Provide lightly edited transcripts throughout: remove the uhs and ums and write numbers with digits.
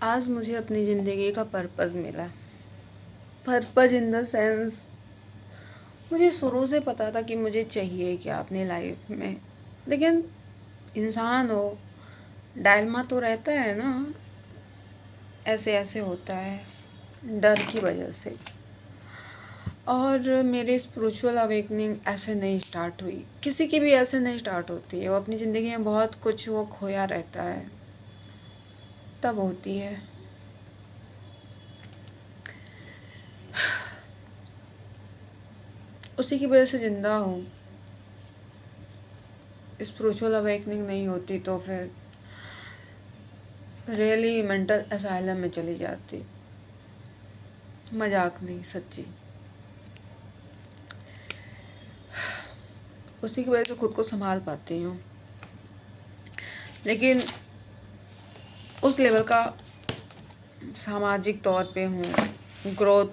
आज मुझे अपनी ज़िंदगी का पर्पज़ मिला। पर्पज़ इन द सेंस, मुझे शुरू से पता था कि मुझे चाहिए क्या अपनी लाइफ में, लेकिन इंसान हो, डायलेमा तो रहता है ना, ऐसे ऐसे होता है डर की वजह से। और मेरी स्पिरिचुअल अवेकनिंग ऐसे नहीं स्टार्ट हुई, किसी की भी ऐसे नहीं स्टार्ट होती है। वो अपनी ज़िंदगी में बहुत कुछ वो खोया रहता है, तब होती है। उसी की वजह से ज़िंदा हूँ। स्पिरिचुअल अवेकनिंग नहीं होती तो फिर रियली मेंटल असाइलम में चली जाती। मजाक नहीं, सच्ची। उसी की वजह से खुद को संभाल पाती हूँ, लेकिन उस लेवल का सामाजिक तौर पे हूँ। ग्रोथ,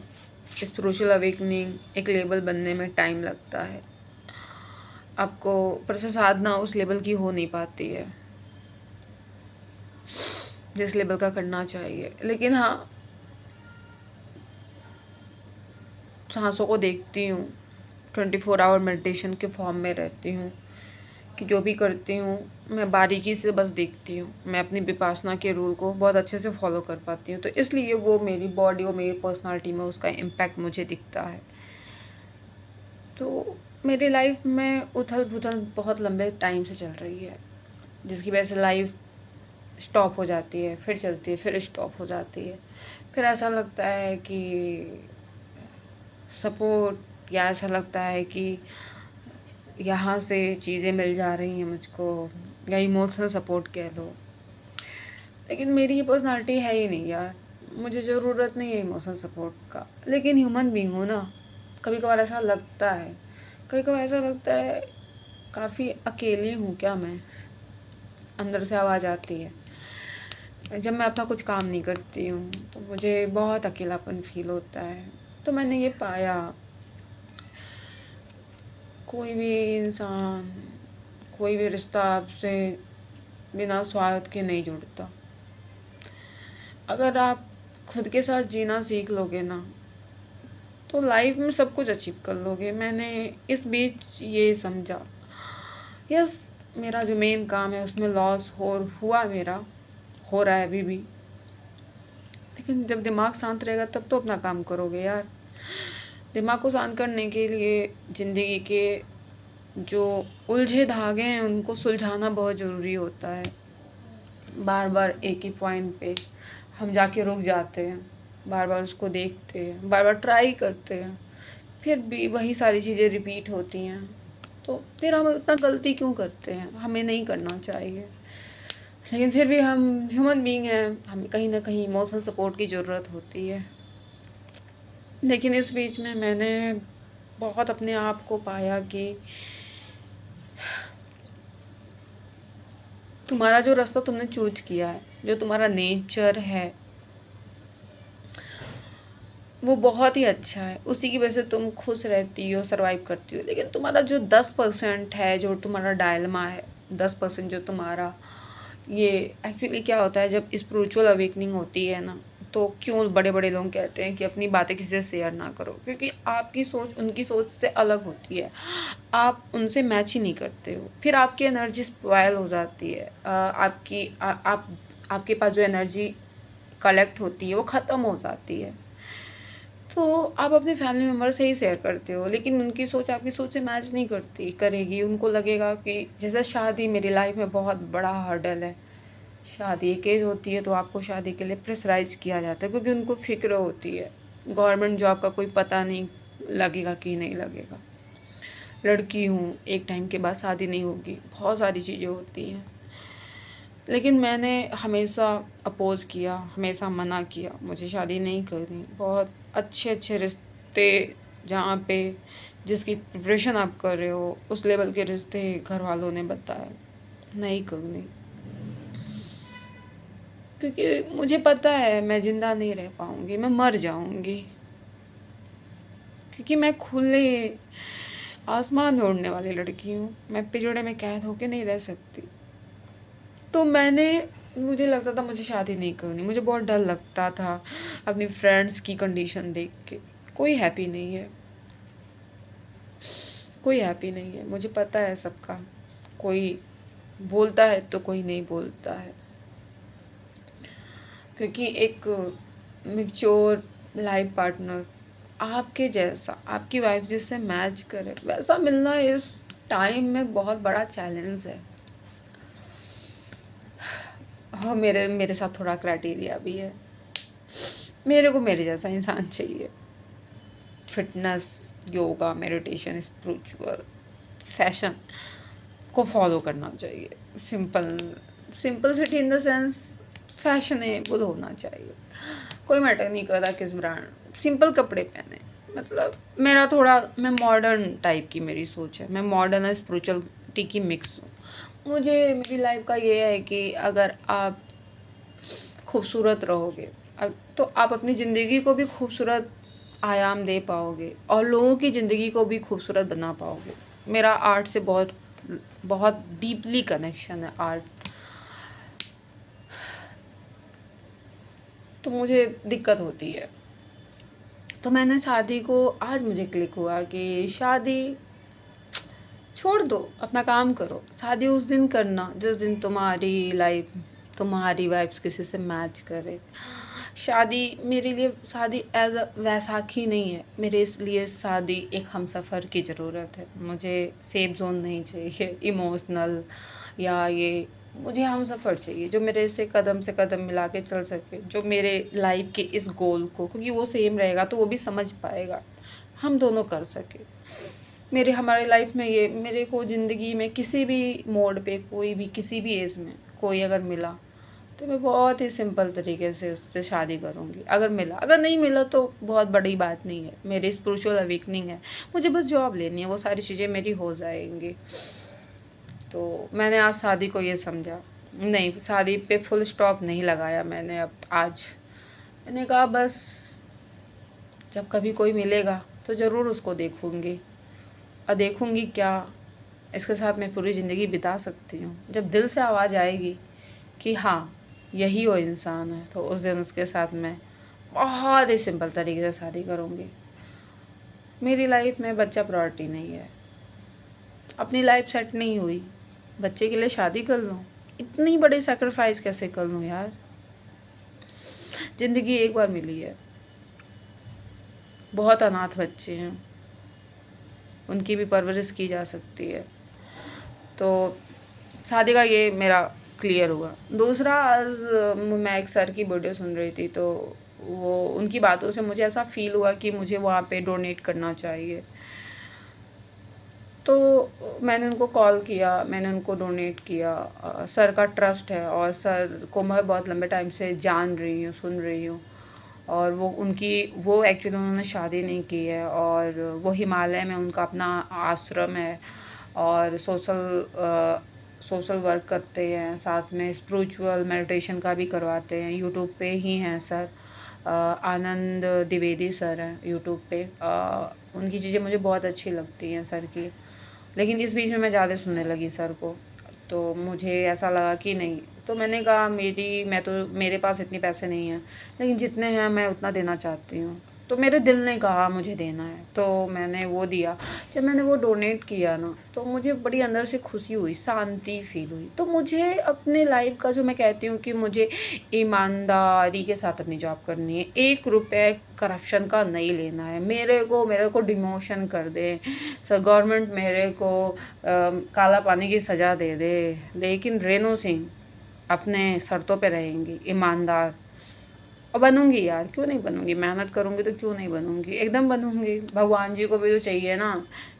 स्पिरिचुअल अवेकनिंग एक लेवल बनने में टाइम लगता है आपको, पर से साधना उस लेवल की हो नहीं पाती है जिस लेवल का करना चाहिए। लेकिन हाँ, सांसों को देखती हूँ, 24 आवर मेडिटेशन के फॉर्म में रहती हूँ कि जो भी करती हूँ मैं बारीकी से बस देखती हूँ। मैं अपनी विपासना के रूल को बहुत अच्छे से फॉलो कर पाती हूँ, तो इसलिए वो मेरी बॉडी और मेरी पर्सनालिटी में उसका इम्पैक्ट मुझे दिखता है। तो मेरी लाइफ में उथल पुथल बहुत लंबे टाइम से चल रही है, जिसकी वजह से लाइफ स्टॉप हो जाती है, फिर चलती है, फिर स्टॉप हो जाती है। फिर ऐसा लगता है कि सपोर्ट, या ऐसा लगता है कि यहाँ से चीज़ें मिल जा रही हैं मुझको, या इमोशनल सपोर्ट कह लो। लेकिन मेरी ये पर्सनालिटी है ही नहीं यार, मुझे ज़रूरत नहीं है इमोशनल सपोर्ट का। लेकिन ह्यूमन बीइंग हूँ ना, कभी कभार ऐसा लगता है, कभी कभार ऐसा लगता है काफ़ी अकेली हूँ क्या मैं, अंदर से आवाज़ आती है। जब मैं अपना कुछ काम नहीं करती हूँ तो मुझे बहुत अकेलापन फील होता है। तो मैंने ये पाया, कोई भी इंसान, कोई भी रिश्ता आपसे बिना स्वार्थ के नहीं जुड़ता। अगर आप खुद के साथ जीना सीख लोगे ना, तो लाइफ में सब कुछ अचीव कर लोगे। मैंने इस बीच ये समझा, यस, मेरा जो मेन काम है उसमें लॉस हुआ, मेरा हो रहा है अभी भी, लेकिन जब दिमाग शांत रहेगा तब तो अपना काम करोगे यार। दिमाग को शांत करने के लिए ज़िंदगी के जो उलझे धागे हैं उनको सुलझाना बहुत ज़रूरी होता है। बार बार एक ही पॉइंट पे हम जाके रुक जाते हैं, बार बार उसको देखते हैं, बार बार ट्राई करते हैं, फिर भी वही सारी चीज़ें रिपीट होती हैं। तो फिर हम इतना गलती क्यों करते हैं, हमें नहीं करना चाहिए। लेकिन फिर भी हम ह्यूमन बीइंग हैं, हमें कहीं ना कहीं इमोशनल सपोर्ट की ज़रूरत होती है। लेकिन इस बीच में मैंने बहुत अपने आप को पाया कि तुम्हारा जो रास्ता तुमने चूज किया है, जो तुम्हारा नेचर है, वो बहुत ही अच्छा है। उसी की वजह से तुम खुश रहती हो, सर्वाइव करती हो। लेकिन तुम्हारा जो 10% है, जो तुम्हारा डायलेमा है, 10% जो तुम्हारा, ये एक्चुअली क्या होता है जब स्पिरिचुअल अवेकनिंग होती है ना, तो क्यों बड़े बड़े लोग कहते हैं कि अपनी बातें किसी से शेयर ना करो, क्योंकि आपकी सोच उनकी सोच से अलग होती है, आप उनसे मैच ही नहीं करते हो। फिर आपकी एनर्जी स्पॉयल हो जाती है, आपके पास जो एनर्जी कलेक्ट होती है वो ख़त्म हो जाती है। तो आप अपने फैमिली मेम्बर से ही शेयर करते हो, लेकिन उनकी सोच आपकी सोच से मैच नहीं करेगी। उनको लगेगा कि जैसे शादी मेरी लाइफ में बहुत बड़ा हर्डल है। शादी एक एज होती है तो आपको शादी के लिए प्रेशराइज किया जाता है, क्योंकि उनको फिक्र होती है गवर्नमेंट जॉब का कोई पता नहीं लगेगा कि नहीं लगेगा, लड़की हूँ, एक टाइम के बाद शादी नहीं होगी, बहुत सारी चीज़ें होती हैं। लेकिन मैंने हमेशा अपोज़ किया, हमेशा मना किया, मुझे शादी नहीं करनी। बहुत अच्छे अच्छे रिश्ते, जहाँ पे जिसकी प्रिपरेशन आप कर रहे हो उस लेवल के रिश्ते घर वालों ने बताया नहीं करनी, क्योंकि मुझे पता है मैं ज़िंदा नहीं रह पाऊँगी, मैं मर जाऊँगी, क्योंकि मैं खुले आसमान में उड़ने वाली लड़की हूँ। मैं पिंजड़े में कैद होके नहीं रह सकती। तो मैंने मुझे लगता था मुझे शादी नहीं करनी, मुझे बहुत डर लगता था अपनी फ्रेंड्स की कंडीशन देख के। कोई हैप्पी नहीं है, कोई हैप्पी नहीं है, मुझे पता है सबका। कोई बोलता है तो कोई नहीं बोलता है, क्योंकि एक मैच्योर लाइफ पार्टनर आपके जैसा, आपकी वाइफ जिससे मैच करे, वैसा मिलना इस टाइम में बहुत बड़ा चैलेंज है। हाँ, मेरे मेरे साथ थोड़ा क्राइटेरिया भी है। मेरे को मेरे जैसा इंसान चाहिए। Fitness, yoga, meditation, spiritual, fashion को फॉलो करना चाहिए। Simple simplicity in the sense fashionable होना चाहिए। कोई मैटर नहीं कर रहा किस ब्रांड, सिंपल कपड़े पहने। मतलब मेरा थोड़ा, मैं मॉडर्न टाइप की मेरी सोच है। मैं मॉडर्न और स्पिरिचुअलिटी की मिक्स हूँ। मुझे मेरी लाइफ का ये है कि अगर आप खूबसूरत रहोगे तो आप अपनी ज़िंदगी को भी खूबसूरत आयाम दे पाओगे और लोगों की ज़िंदगी को भी खूबसूरत बना पाओगे। मेरा आर्ट से बहुत बहुत डीपली कनेक्शन है आर्ट। तो मुझे दिक्कत होती है, तो मैंने शादी को, आज मुझे क्लिक हुआ कि शादी छोड़ दो, अपना काम करो। शादी उस दिन करना जिस दिन तुम्हारी लाइफ, तुम्हारी वाइब्स किसी से मैच करे। शादी मेरे लिए, शादी एज अ वैसाखी नहीं है मेरे लिए। शादी एक हमसफ़र की ज़रूरत है। मुझे सेफ जोन नहीं चाहिए इमोशनल, या ये मुझे हमसफ़र चाहिए जो मेरे से कदम मिला के चल सके, जो मेरे लाइफ के इस गोल को, क्योंकि वो सेम रहेगा तो वो भी समझ पाएगा, हम दोनों कर सके। मेरे हमारे लाइफ में ये, मेरे को ज़िंदगी में किसी भी मोड़ पे, कोई भी किसी भी एज में कोई अगर मिला तो मैं बहुत ही सिंपल तरीके से उससे शादी करूँगी। अगर मिला, अगर नहीं मिला तो बहुत बड़ी बात नहीं है। मेरी स्पिरिचुअल अवेकनिंग है, मुझे बस जॉब लेनी है, वो सारी चीज़ें मेरी हो जाएंगी। तो मैंने आज शादी को ये समझा, नहीं, शादी पे फुल स्टॉप नहीं लगाया मैंने। अब आज मैंने कहा बस जब कभी कोई मिलेगा तो ज़रूर उसको देखूँगी, और देखूँगी क्या, इसके साथ मैं पूरी ज़िंदगी बिता सकती हूँ। जब दिल से आवाज़ आएगी कि हाँ यही वो इंसान है, तो उस दिन उसके साथ मैं बहुत ही सिंपल तरीके से शादी करूँगी। मेरी लाइफ में बच्चा प्रायोरिटी नहीं है। अपनी लाइफ सेट नहीं हुई, बच्चे के लिए शादी कर लूँ? इतनी बड़ी सेक्रीफाइस कैसे कर लूँ यार? ज़िंदगी एक बार मिली है। बहुत अनाथ बच्चे हैं, उनकी भी परवरिश की जा सकती है। तो शादी का ये मेरा क्लियर हुआ। दूसरा, आज मैं एक सर की वीडियो सुन रही थी, तो वो उनकी बातों से मुझे ऐसा फ़ील हुआ कि मुझे वहाँ पे डोनेट करना चाहिए। तो मैंने उनको कॉल किया, मैंने उनको डोनेट किया। सर का ट्रस्ट है और सर को मैं बहुत लंबे टाइम से जान रही हूँ, सुन रही हूँ। और वो एक्चुअली उन्होंने शादी नहीं की है, और वो हिमालय में उनका अपना आश्रम है, और सोशल वर्क करते हैं, साथ में स्पिरिचुअल मेडिटेशन का भी करवाते हैं। यूट्यूब पे ही हैं सर, आनंद द्विवेदी सर हैं यूट्यूब पे। उनकी चीज़ें मुझे बहुत अच्छी लगती हैं सर की, लेकिन इस बीच में मैं ज़्यादा सुनने लगी सर को, तो मुझे ऐसा लगा कि नहीं। तो मैंने कहा मेरे पास इतने पैसे नहीं हैं, लेकिन जितने हैं मैं उतना देना चाहती हूँ। तो मेरे दिल ने कहा मुझे देना है, तो मैंने वो दिया। जब मैंने वो डोनेट किया ना, तो मुझे बड़ी अंदर से खुशी हुई, शांति फील हुई। तो मुझे अपने लाइफ का, जो मैं कहती हूँ कि मुझे ईमानदारी के साथ अपनी जॉब करनी है, 1 रुपये करप्शन का नहीं लेना है। मेरे को डिमोशन कर दे सर, गवर्नमेंट मेरे को काला पानी की सज़ा दे दे, लेकिन रेणु सिंह अपने शर्तों पे रहेंगी, ईमानदार। और बनूंगी यार, क्यों नहीं बनूंगी? मेहनत करूंगी तो क्यों नहीं बनूंगी? एकदम बनूंगी। भगवान जी को भी तो चाहिए ना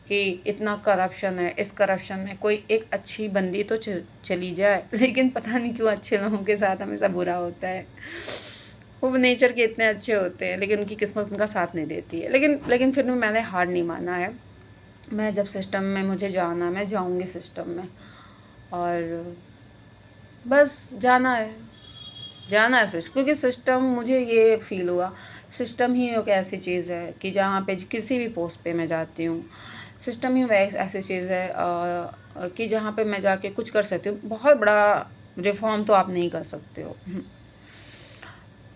कि इतना करप्शन है, इस करप्शन में कोई एक अच्छी बंदी तो चली जाए। लेकिन पता नहीं क्यों अच्छे लोगों के साथ हमेशा बुरा होता है। वो नेचर के इतने अच्छे होते हैं, लेकिन उनकी किस्मत उनका साथ नहीं देती है। लेकिन फिर भी मैंने हार नहीं माना है। मैं जब सिस्टम में मुझे जाना, मैं जाऊंगी सिस्टम में, और बस जाना है सिस्टम, क्योंकि सिस्टम, मुझे ये फ़ील हुआ, सिस्टम ही एक ऐसी चीज़ है कि जहाँ पे किसी भी पोस्ट पे मैं जाती हूँ, सिस्टम ही वह ऐसी चीज़ है कि जहाँ पे मैं जाके कुछ कर सकती हूँ। बहुत बड़ा रिफॉर्म तो आप नहीं कर सकते हो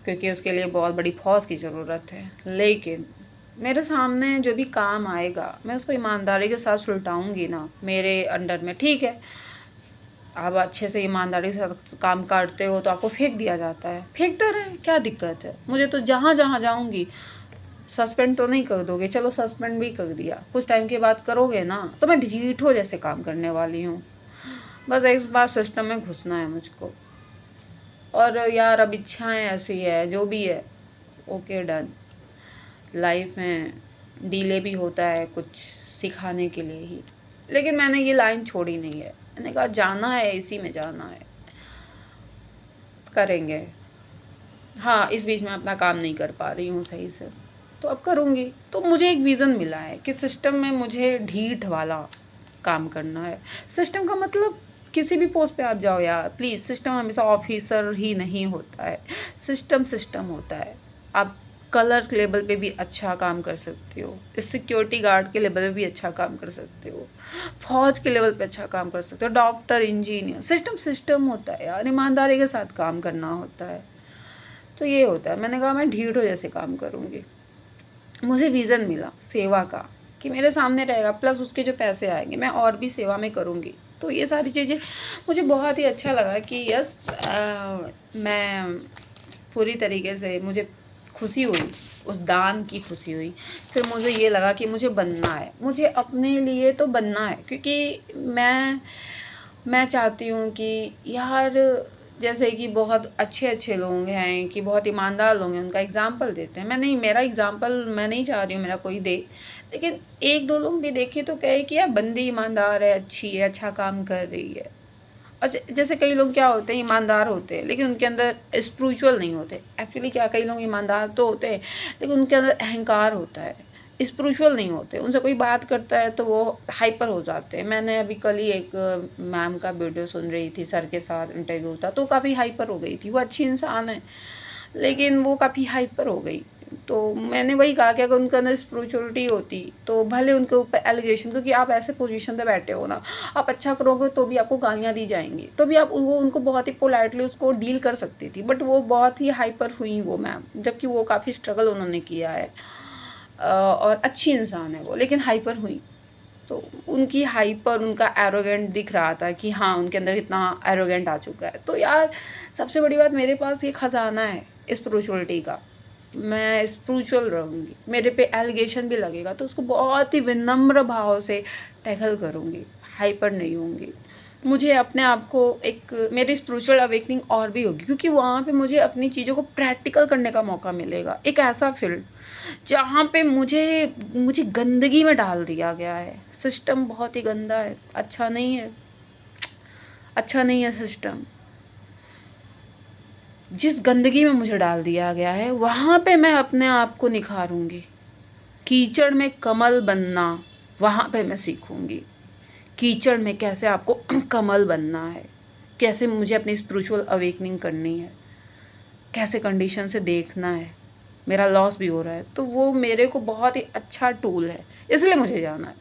क्योंकि उसके लिए बहुत बड़ी फौज की ज़रूरत है, लेकिन मेरे सामने जो भी काम आएगा मैं उसको ईमानदारी के साथ सुलटाऊंगी ना मेरे अंडर में। ठीक है, आप अच्छे से ईमानदारी से काम करते हो तो आपको फेंक दिया जाता है, फेंकता रहे, क्या दिक्कत है। मुझे तो जहाँ जहाँ जाऊँगी सस्पेंड तो नहीं कर दोगे, चलो सस्पेंड भी कर दिया, कुछ टाइम के बाद करोगे ना तो मैं ढीठो जैसे काम करने वाली हूँ। बस एक बार सिस्टम में घुसना है मुझको। और यार अब इच्छाएं ऐसी है, जो भी है ओके डन। लाइफ में डिले भी होता है कुछ सिखाने के लिए ही, लेकिन मैंने ये लाइन छोड़ी नहीं है। मैंने कहा जाना है, इसी में जाना है, करेंगे। हाँ, इस बीच में अपना काम नहीं कर पा रही हूँ सही से, तो अब करूँगी। तो मुझे एक विज़न मिला है कि सिस्टम में मुझे ढीठ वाला काम करना है। सिस्टम का मतलब किसी भी पोस्ट पे आप जाओ यार, प्लीज़, सिस्टम हमेशा ऑफिसर ही नहीं होता है। सिस्टम सिस्टम होता है। आप कलर लेवल पे भी अच्छा काम कर सकते हो, सिक्योरिटी गार्ड के लेवल पे भी अच्छा काम कर सकते हो, फौज के लेवल पे अच्छा काम कर सकते हो, डॉक्टर, इंजीनियर। सिस्टम सिस्टम होता है यार, ईमानदारी के साथ काम करना होता है। तो ये होता है। मैंने कहा मैं ढीठो जैसे काम करूँगी। मुझे विज़न मिला सेवा का कि मेरे सामने रहेगा, प्लस उसके जो पैसे आएंगे मैं और भी सेवा में करूँगी। तो ये सारी चीज़ें मुझे बहुत ही अच्छा लगा कि यस, मैं पूरी तरीके से, मुझे खुशी हुई, उस दान की खुशी हुई। फिर मुझे ये लगा कि मुझे बनना है, मुझे अपने लिए तो बनना है, क्योंकि मैं चाहती हूँ कि यार जैसे कि बहुत अच्छे अच्छे लोग हैं, कि बहुत ईमानदार लोग हैं, उनका एग्ज़ाम्पल देते हैं। मैं नहीं, मेरा एग्ज़ाम्पल मैं नहीं चाह रही हूँ मेरा कोई दे, लेकिन एक दो लोग भी देखे तो कहे कि यार बंदी ईमानदार है, अच्छी है, अच्छा काम कर रही है। और जैसे कई लोग क्या होते हैं, ईमानदार होते हैं लेकिन उनके अंदर स्पिरिचुअल नहीं होते। एक्चुअली क्या, कई लोग ईमानदार तो होते हैं लेकिन उनके अंदर अहंकार होता है, स्पिरिचुअल नहीं होते। उनसे कोई बात करता है तो वो हाइपर हो जाते हैं। मैंने अभी कल ही एक मैम का वीडियो सुन रही थी, सर के साथ इंटरव्यू था, तो काफ़ी हाइपर हो गई थी। वो अच्छी इंसान है लेकिन वो काफ़ी हाइपर हो गई। तो मैंने वही कहा कि अगर उनके अंदर स्पिरिचुअलिटी होती तो भले उनके ऊपर एलिगेशन, क्योंकि आप ऐसे पोजीशन पे बैठे हो ना, आप अच्छा करोगे तो भी आपको गालियाँ दी जाएंगी, तो भी आप वो उनको बहुत ही पोलाइटली उसको डील कर सकती थी। बट वो बहुत ही हाइपर हुई वो मैम, जबकि वो काफ़ी स्ट्रगल उन्होंने किया है और अच्छी इंसान है वो, लेकिन हाइपर हुई। तो उनकी हाइपर, उनका एरोगेंट दिख रहा था कि हाँ उनके अंदर इतना एरोगेंट आ चुका है। तो यार सबसे बड़ी बात, मेरे पास ये खजाना है स्पिरिचुअलिटी का, मैं स्पिरिचुअल रहूँगी। मेरे पे एलिगेशन भी लगेगा तो उसको बहुत ही विनम्र भाव से टैकल करूँगी, हाइपर नहीं होंगी। मुझे अपने आप को एक, मेरी स्पिरिचुअल अवेकनिंग और भी होगी, क्योंकि वहाँ पे मुझे अपनी चीज़ों को प्रैक्टिकल करने का मौका मिलेगा। एक ऐसा फील्ड जहाँ पे मुझे मुझे गंदगी में डाल दिया गया है। सिस्टम बहुत ही गंदा है, अच्छा नहीं है, अच्छा नहीं है सिस्टम। जिस गंदगी में मुझे डाल दिया गया है वहाँ पे मैं अपने आप को निखारूंगी। कीचड़ में कमल बनना, वहाँ पे मैं सीखूंगी कीचड़ में कैसे आपको कमल बनना है, कैसे मुझे अपनी स्पिरिचुअल अवेकनिंग करनी है, कैसे कंडीशन से देखना है। मेरा लॉस भी हो रहा है तो वो मेरे को बहुत ही अच्छा टूल है, इसलिए मुझे जाना है।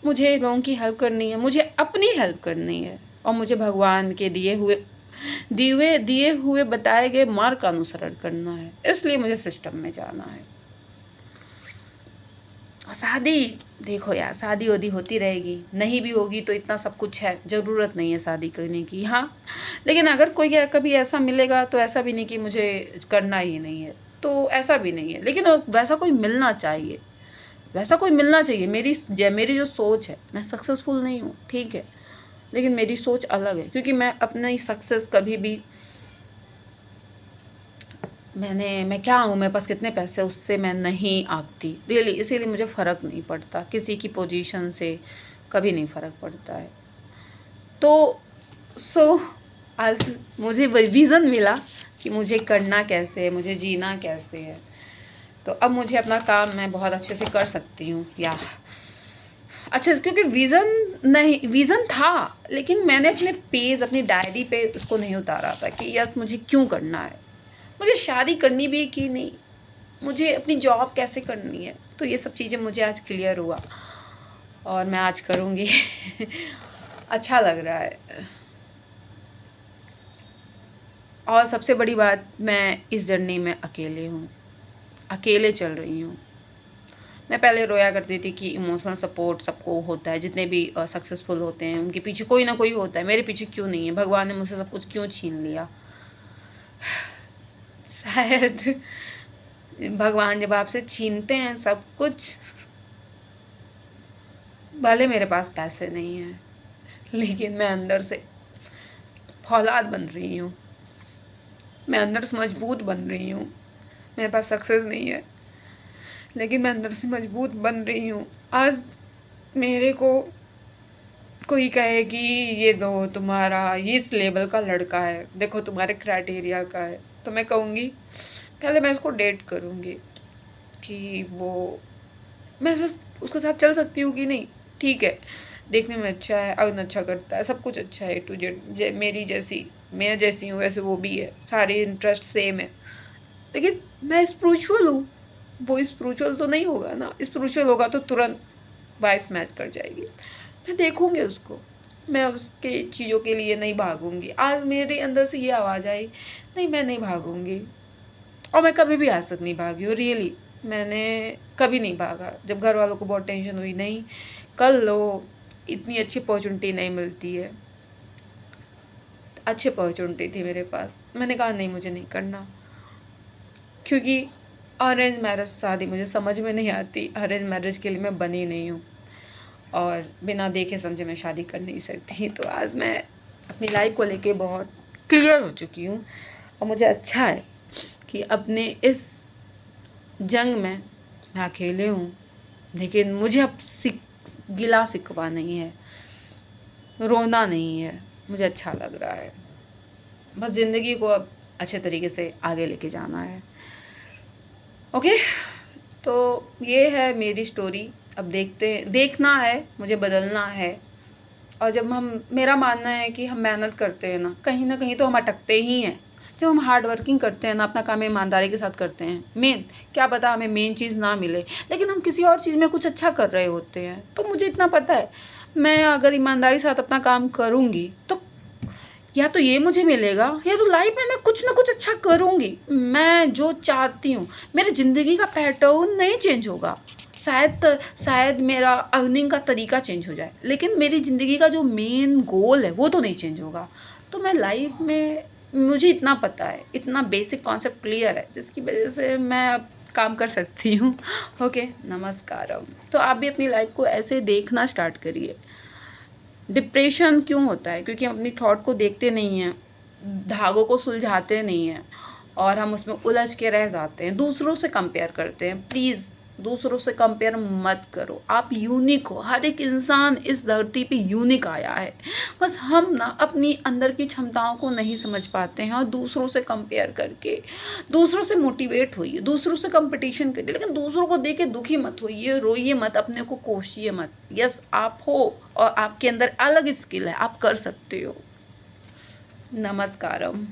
मुझे लोगों की हेल्प करनी है, मुझे अपनी हेल्प करनी है, और मुझे भगवान के दिए हुए बताए गए मार्ग का अनुसरण करना है, इसलिए मुझे सिस्टम में जाना है। और शादी, देखो यार, शादी वादी होती रहेगी, नहीं भी होगी तो इतना सब कुछ है, ज़रूरत नहीं है शादी करने की। हाँ, लेकिन अगर कोई कभी ऐसा मिलेगा तो ऐसा भी नहीं कि मुझे करना ही नहीं है, तो ऐसा भी नहीं है। लेकिन वैसा कोई मिलना चाहिए, वैसा कोई मिलना चाहिए। मेरी जो सोच है, मैं सक्सेसफुल नहीं हूँ ठीक है, लेकिन मेरी सोच अलग है, क्योंकि मैं अपनी सक्सेस कभी भी, मैं क्या हूँ, मेरे पास कितने पैसे, उससे मैं नहीं आंकती रियली। इसीलिए मुझे फ़र्क नहीं पड़ता, किसी की पोजीशन से कभी नहीं फ़र्क पड़ता है। तो आज मुझे विज़न मिला कि मुझे करना कैसे है, मुझे जीना कैसे है। तो अब मुझे अपना काम मैं बहुत अच्छे से कर सकती हूँ या अच्छा, क्योंकि विज़न था लेकिन मैंने अपने पेज, अपनी डायरी पे उसको नहीं उतारा था कि यस मुझे क्यों करना है, मुझे शादी करनी भी है कि नहीं, मुझे अपनी जॉब कैसे करनी है। तो ये सब चीज़ें मुझे आज क्लियर हुआ और मैं आज करूँगी। अच्छा लग रहा है। और सबसे बड़ी बात, मैं इस जर्नी में अकेले हूँ, अकेले चल रही हूँ। मैं पहले रोया करती थी कि इमोशनल सपोर्ट सबको होता है, जितने भी सक्सेसफुल होते हैं उनके पीछे कोई ना कोई होता है, मेरे पीछे क्यों नहीं है? भगवान ने मुझसे सब कुछ क्यों छीन लिया? शायद भगवान जब आपसे छीनते हैं सब कुछ, भले मेरे पास पैसे नहीं हैं, लेकिन मैं अंदर से फौलाद बन रही हूँ, मैं अंदर से मजबूत बन रही हूँ। मेरे पास सक्सेस नहीं है, लेकिन मैं अंदर से मजबूत बन रही हूँ। आज मेरे को कोई कहे कि ये दो तुम्हारा इस लेवल का लड़का है, देखो तुम्हारे क्राइटेरिया का है, तो मैं कहूँगी पहले मैं उसको डेट करूँगी कि वो मैं उसके साथ चल सकती हूँ कि नहीं। ठीक है, देखने में अच्छा है, अगन अच्छा करता है, सब कुछ अच्छा है, टू जेड मेरी जैसी, मैं जैसी हूँ वैसे वो भी है, सारे इंटरेस्ट सेम है। लेकिन मैं स्पिरिचुअल हूँ, वो स्पिरिचुअल तो नहीं होगा ना। स्पिरिचुअल होगा तो तुरंत वाइफ मैच कर जाएगी। मैं देखूँगी उसको, मैं उसके चीज़ों के लिए नहीं भागूंगी। आज मेरे अंदर से ये आवाज़ आई, नहीं मैं नहीं भागूंगी, और मैं कभी भी आज तक नहीं भागी हूँ। रियली मैंने कभी नहीं भागा। जब घर वालों को बहुत टेंशन हुई, नहीं कर लो, इतनी अच्छी अपॉर्चुनिटी नहीं मिलती है, अच्छी अपॉर्चुनिटी थी मेरे पास, मैंने कहा नहीं मुझे नहीं करना। क्योंकि अरेंज मैरिज शादी मुझे समझ में नहीं आती, अरेंज मैरिज के लिए मैं बनी नहीं हूँ, और बिना देखे समझे मैं शादी कर नहीं सकती। तो आज मैं अपनी लाइफ को लेके बहुत क्लियर हो चुकी हूँ, और मुझे अच्छा है कि अपने इस जंग में मैं अकेले हूँ, लेकिन मुझे अब गिला शिकवा नहीं है, रोना नहीं है, मुझे अच्छा लग रहा है। बस ज़िंदगी को अब अच्छे तरीके से आगे लेके जाना है। ओके, तो ये है मेरी स्टोरी। अब देखना है, मुझे बदलना है। और जब मेरा मानना है कि हम मेहनत करते हैं ना कहीं तो हम अटकते ही हैं। जब हम हार्ड वर्किंग करते हैं ना, अपना काम ईमानदारी के साथ करते हैं, क्या पता हमें मेन चीज़ ना मिले, लेकिन हम किसी और चीज़ में कुछ अच्छा कर रहे होते हैं। तो मुझे इतना पता है, मैं अगर ईमानदारी के साथ अपना काम करूँगी तो या तो ये मुझे मिलेगा, या तो लाइफ में मैं कुछ ना कुछ अच्छा करूँगी। मैं जो चाहती हूँ, मेरी ज़िंदगी का पैटर्न नहीं चेंज होगा। शायद मेरा अर्निंग का तरीका चेंज हो जाए, लेकिन मेरी ज़िंदगी का जो मेन गोल है वो तो नहीं चेंज होगा। तो मैं लाइफ में, मुझे इतना पता है, इतना बेसिक कॉन्सेप्ट क्लियर है, जिसकी वजह से मैं अब काम कर सकती हूँ। ओके, नमस्कारम। तो आप भी अपनी लाइफ को ऐसे देखना स्टार्ट करिए। डिप्रेशन क्यों होता है? क्योंकि हम अपनी थॉट को देखते नहीं हैं, धागों को सुलझाते नहीं हैं, और हम उसमें उलझ के रह जाते हैं, दूसरों से कंपेयर करते हैं। प्लीज़ दूसरों से कंपेयर मत करो, आप यूनिक हो। हर एक इंसान इस धरती पे यूनिक आया है, बस हम ना अपनी अंदर की क्षमताओं को नहीं समझ पाते हैं, और दूसरों से कंपेयर करके दूसरों से मोटिवेट होइए, दूसरों से कंपटीशन करिए, लेकिन दूसरों को देख के दुखी मत होइए, रोइए मत, अपने को कोसिए मत। यस, आप हो, और आपके अंदर अलग स्किल है, आप कर सकते हो। नमस्कारम।